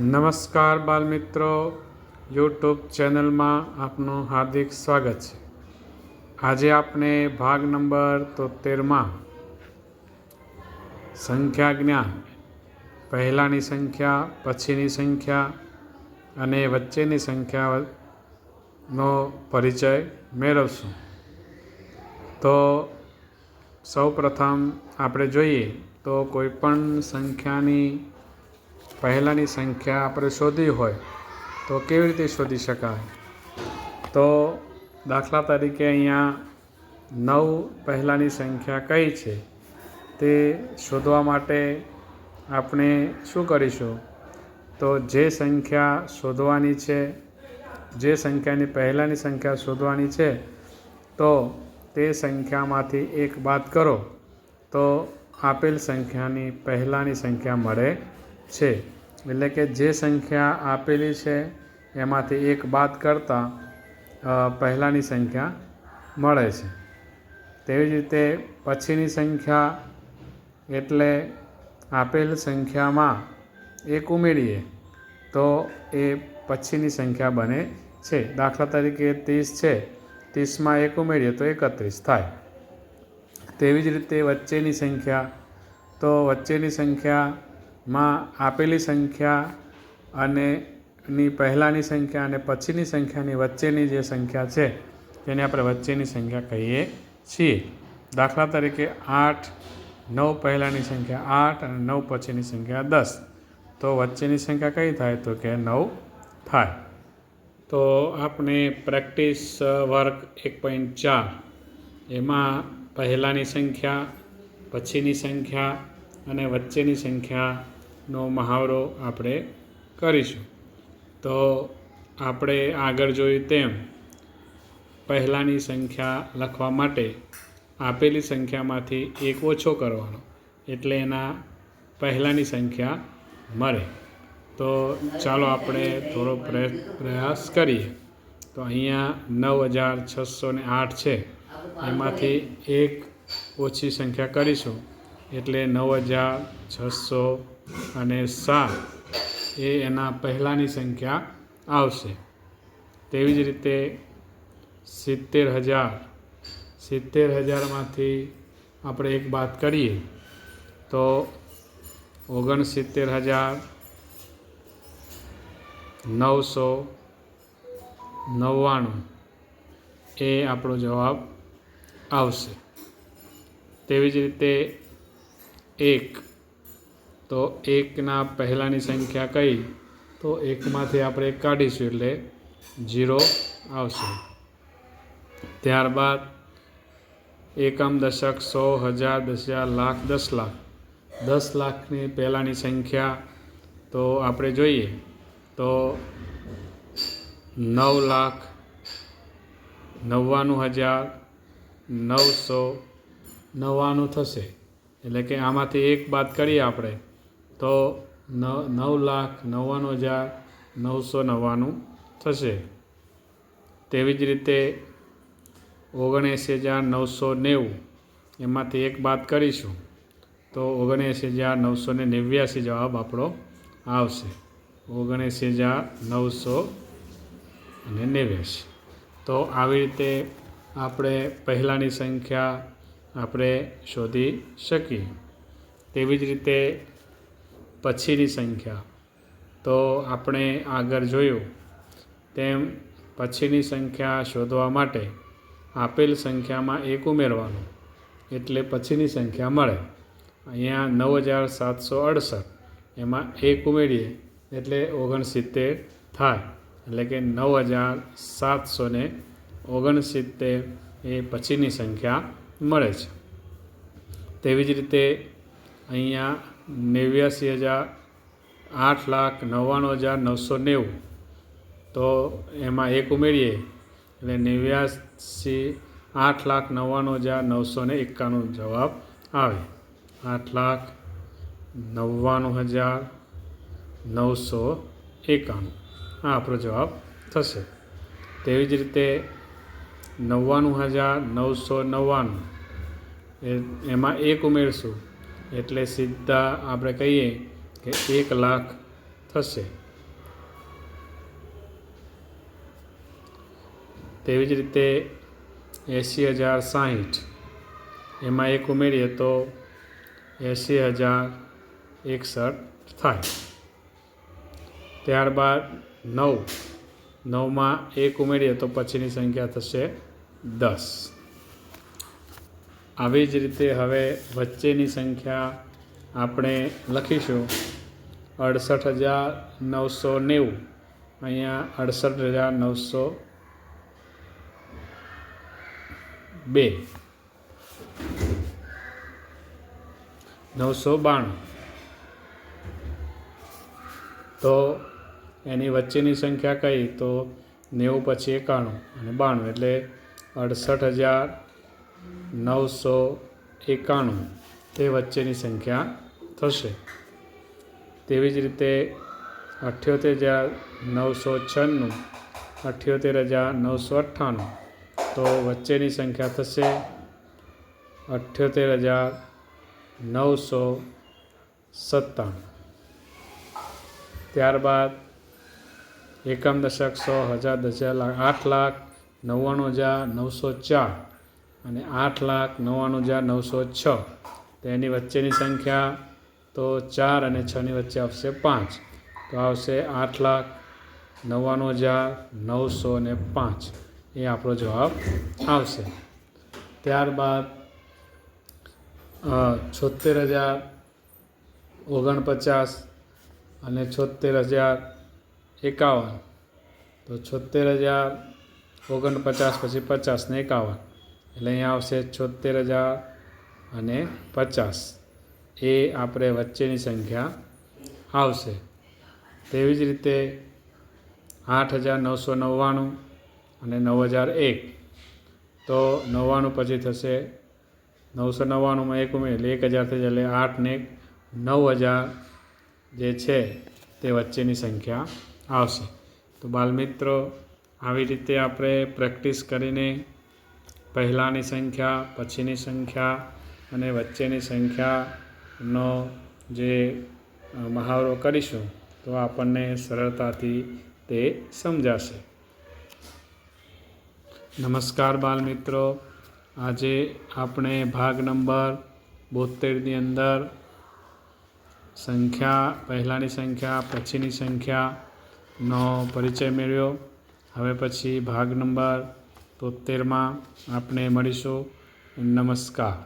નમસ્કાર બાલમિત્રો, યુટ્યુબ ચેનલમાં આપનું હાર્દિક સ્વાગત છે। આજે આપણે ભાગ નંબર 73માં સંખ્યા જ્ઞાન, પહેલાંની સંખ્યા, પછીની સંખ્યા અને વચ્ચેની સંખ્યાનો પરિચય મેળવશું। તો સૌપ્રથમ આપણે જોઈએ તો કોઈપણ સંખ્યાની પહેલાંની સંખ્યા આપણે શોધવી હોય તો કેવી રીતે શોધી શકાય? તો દાખલા તરીકે અહીંયા 9 પહેલાંની સંખ્યા કઈ છે તે શોધવા માટે આપણે શું કરીશું? તો જે સંખ્યા શોધવાની છે, જે સંખ્યાની પહેલાંની સંખ્યા શોધવાની છે, તો તે સંખ્યામાંથી એક બાદ કરો તો આપેલ સંખ્યાની પહેલાંની સંખ્યા મળે છે। એટલે કે જે સંખ્યા આપેલી છે એમાંથી એક બાદ કરતાં પહેલાંની સંખ્યા મળે છે। તેવી જ રીતે પછીની સંખ્યા એટલે આપેલ સંખ્યામાં એક ઉમેરીએ તો એ પછીની સંખ્યા બને છે। દાખલા તરીકે 30 છે, 30માં એક ઉમેરીએ તો 31 થાય। તેવી જ રીતે વચ્ચેની સંખ્યા, તો વચ્ચેની સંખ્યામાં આપેલી સંખ્યા અને ની પહેલાંની સંખ્યા અને પછીની સંખ્યાની વચ્ચેની જે સંખ્યા છે તેને આપણે વચ્ચેની સંખ્યા કહીએ છીએ। દાખલા તરીકે 8, 9 પહેલાંની સંખ્યા 8 અને 9 પછીની સંખ્યા 10, તો વચ્ચેની સંખ્યા કઈ થાય? તો કે 9 થાય। તો આપણે પ્રેક્ટિસ વર્ક 1.4 એમાં પહેલાંની સંખ્યા, પછીની સંખ્યા અને વચ્ચેની સંખ્યાનો મહાવરો આપણે કરીશું। તો આપણે આગળ જોયું તેમ પહેલાંની સંખ્યા લખવા માટે આપેલી સંખ્યામાંથી એક ઓછો કરવાનો એટલે એના પહેલાંની સંખ્યા મળે। તો ચાલો આપણે થોડો પ્રયાસ કરીએ। તો અહીંયા 9608 છે, એમાંથી એક ઓછી સંખ્યા કરીશું એટલે 9607 એ એના પહેલાંની સંખ્યા આવશે। તેવી જ રીતે 70000માંથી આપણે એક બાદ કરીએ તો 69999 એ આપણો જવાબ આવશે। તેવી જ રીતે 1, તો 1ના પહેલાંની સંખ્યા કઈ? તો 1માંથી આપણે 1 કાઢીશું એટલે 0 આવશે। ત્યારબાદ એકમ, દશક, 100, 1000, 10,000, લાખ, 10 લાખ, 10 લાખની પહેલાંની સંખ્યા તો આપણે જોઈએ તો 9,99,999 થશે। એટલે કે આમાંથી એક બાદ કરીએ આપણે તો 9,99,999 થશે। તેવી જ રીતે 79,990 એમાંથી એક બાદ કરીશું તો 79,989 જવાબ આપણો આવશે। 79,989। તો આવી રીતે આપણે પહેલાંની સંખ્યા આપણે શોધી શકીએ। તેવી જ રીતે પછીની સંખ્યા, તો આપણે આગળ જોયું તેમ પછીની સંખ્યા શોધવા માટે આપેલ સંખ્યામાં એક ઉમેરવાનું એટલે પછીની સંખ્યા મળે। અહીંયા 9768, એમાં એક ઉમેરીએ એટલે 69 થાય। એટલે કે 9769 એ પછીની સંખ્યા મળે છે। તેવી જ રીતે અહીંયા 89,08,99,990, તો એમાં એક ઉમેરીએ એટલે 8,99,991 જવાબ આવે। 8,99,991 આ આપણો જવાબ થશે। તેવી જ રીતે 99,999 એમાં એક ઉમેરશું એટલે સીધા આપણે કહીએ કે 1 લાખ થશે। તેવી જ રીતે 80,060 એમાં 1 ઉમેરીએ તો 80,061 થાય. ત્યારબાદ 9માં 1 ઉમેરીએ તો પછીની સંખ્યા થશે 10. આવી જ રીતે હવે વચ્ચેની સંખ્યા આપણે લખીશું 68,990. અહીંયા 68,902. 992. તો એની વચ્ચેની સંખ્યા કઈ? તો 90 પછી 91 અને 92 એટલે 68,991 તે વચ્ચેની સંખ્યા થશે. તેવી જ રીતે 78,996, 78,998 તો વચ્ચેની સંખ્યા થશે 78,997. ત્યારબાદ એકમ દશક 100, 1000, 8,99,904 અને 8,99,906. તેની વચ્ચેની સંખ્યા તો 4 અને 6ની વચ્ચે આવશે 5, તો આવશે 8,99,905. એ આપણો જવાબ આવશે. ત્યારબાદ 76,049 અને 76,051. તો 76,049 પછી 50 ને 51 એટલે અહીંયા આવશે 76,050. એ આપણે વચ્ચેની સંખ્યા આવશે. તેવી જ રીતે 8,999 અને 9,001. તો 99 પછી થશે 999માં 1 ઉમેરી એટલે 1,000 થઈ જાય, એટલે 8 ને 9,000 જે છે તે વચ્ચેની સંખ્યા આવશે. તો બાળમિત્રો, આવી રીતે આપણે પ્રેક્ટિસ કરીને પહેલાંની સંખ્યા, પછીની સંખ્યા અને વચ્ચેની સંખ્યાનો જે મહાવરો કરીશું તો આપણને સરળતાથી તે સમજાશે. નમસ્કાર બાળમિત્રો, આજે આપણે ભાગ નંબર 72ની અંદર સંખ્યા, પહેલાંની સંખ્યા, પછીની સંખ્યાનો પરિચય મેળવ્યો. હવે પછી ભાગ નંબર 73માં આપણે મળીશું. નમસ્કાર.